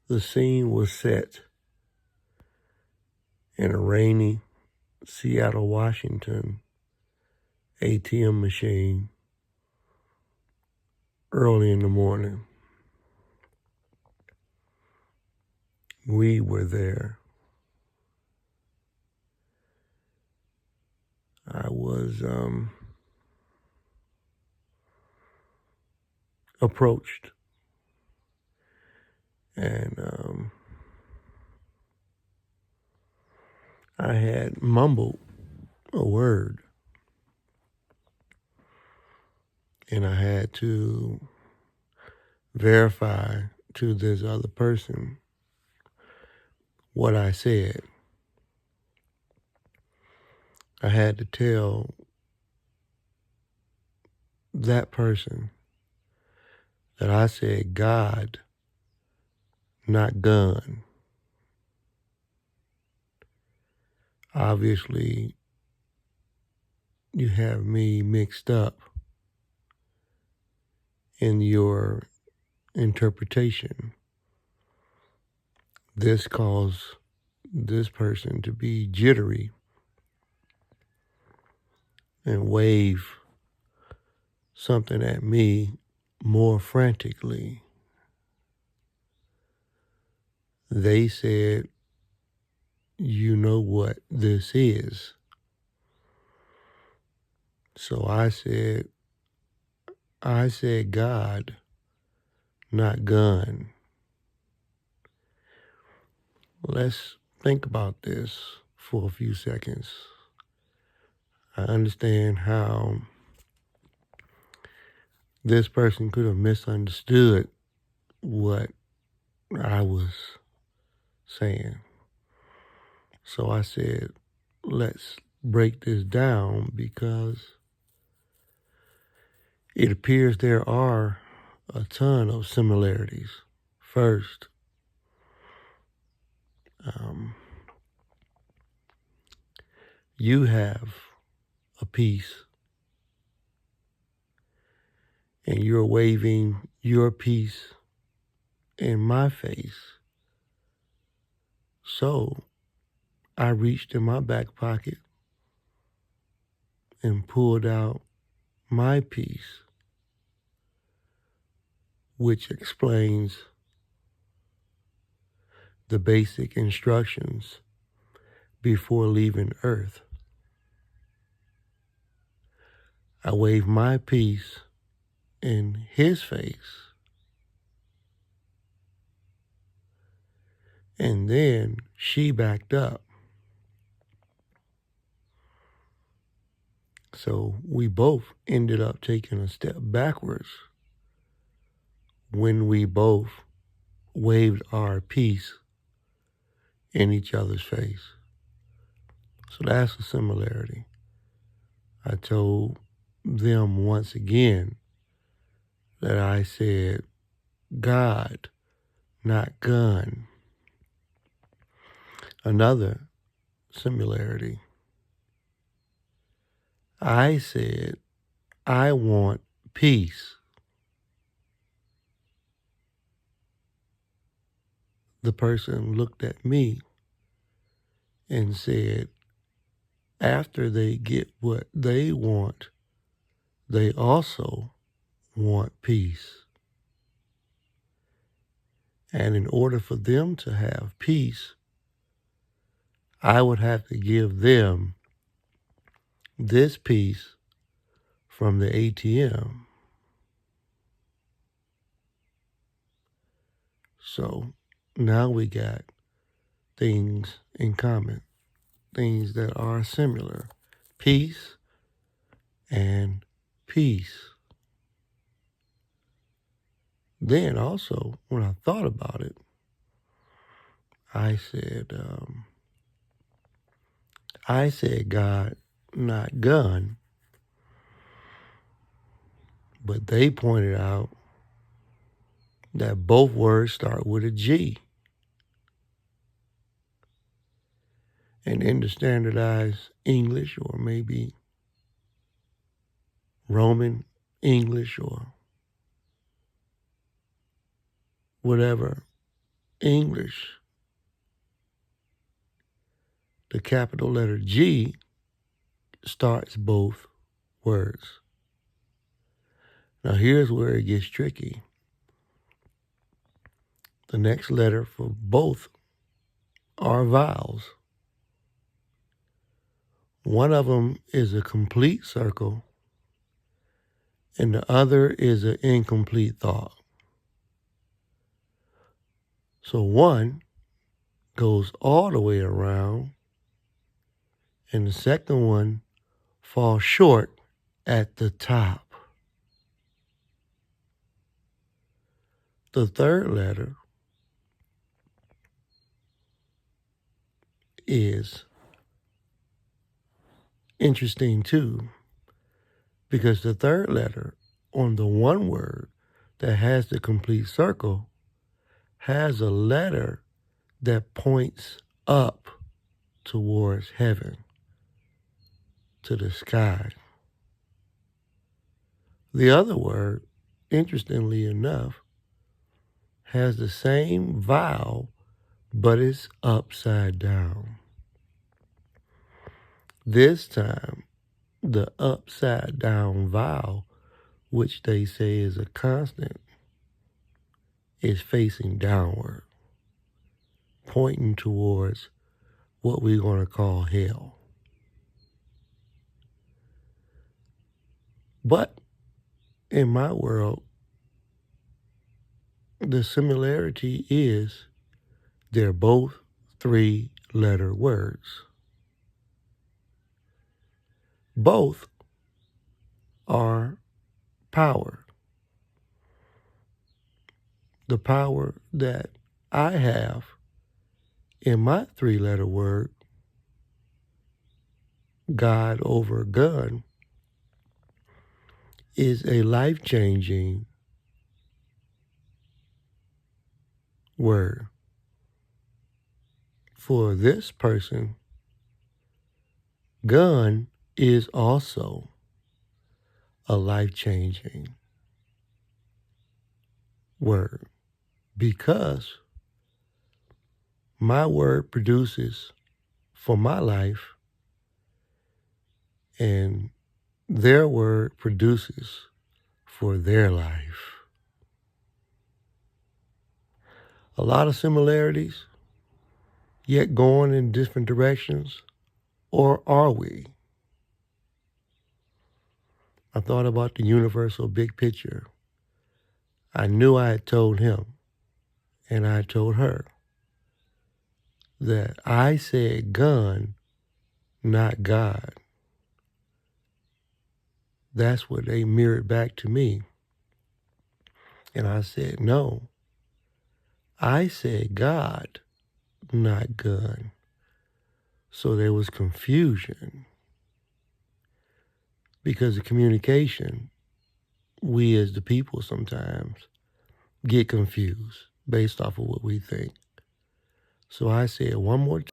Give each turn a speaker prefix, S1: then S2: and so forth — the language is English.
S1: The scene was set in a rainy Seattle, Washington ATM machine early in the morning. We were there. I was approached, and I had mumbled a word, and I had to verify to this other person what I said. I had to tell that person that I said God, not gun. Obviously, you have me mixed up in your interpretation. This caused this person to be jittery and wave something at me more frantically. They said, "You know what this is." So I said God, not gun. Let's think about this for a few seconds. I understand how this person could have misunderstood what I was saying. So I said, let's break this down because it appears there are a ton of similarities. First, you have a piece and you're waving your piece in my face. So I reached in my back pocket and pulled out my piece, which explains the basic instructions before leaving Earth. I waved my piece in his face, and then she backed up. So we both ended up taking a step backwards when we both waved our piece in each other's face. So that's a similarity. I told them once again that I said God, not gun. Another similarity. I said, I want peace. The person looked at me and said, after they get what they want, they also want peace. And in order for them to have peace, I would have to give them this piece from the ATM. So now we got things in common, things that are similar. Peace and peace. Then also, when I thought about it, I said God, not gun, but they pointed out that both words start with a G. And in the standardized English, or maybe Roman English, or whatever English, the capital letter G starts both words. Now here's where it gets tricky. The next letter for both are vowels. One of them is a complete circle, and the other is an incomplete thought. So one goes all the way around, and the second one falls short at the top. The third letter is interesting too, because the third letter on the one word that has the complete circle has a letter that points up towards heaven, to the sky. The other word, interestingly enough, has the same vowel, but it's upside down. This time, the upside down vowel, which they say is a consonant, is facing downward, pointing towards what we're going to call hell. But in my world, the similarity is they're both 3-letter words. Both are power. The power that I have in my 3-letter word, God over gun, is a life-changing word. For this person, gun is also a life-changing word, because my word produces for my life and their word produces for their life. A lot of similarities, yet going in different directions, or are we? I thought about the universal big picture. I knew I had told him, and I told her, that I said gun, not God. That's what they mirrored back to me. And I said, no, I said God, not gun. So there was confusion. Because of communication, we as the people sometimes get confused based off of what we think. So I said one more time.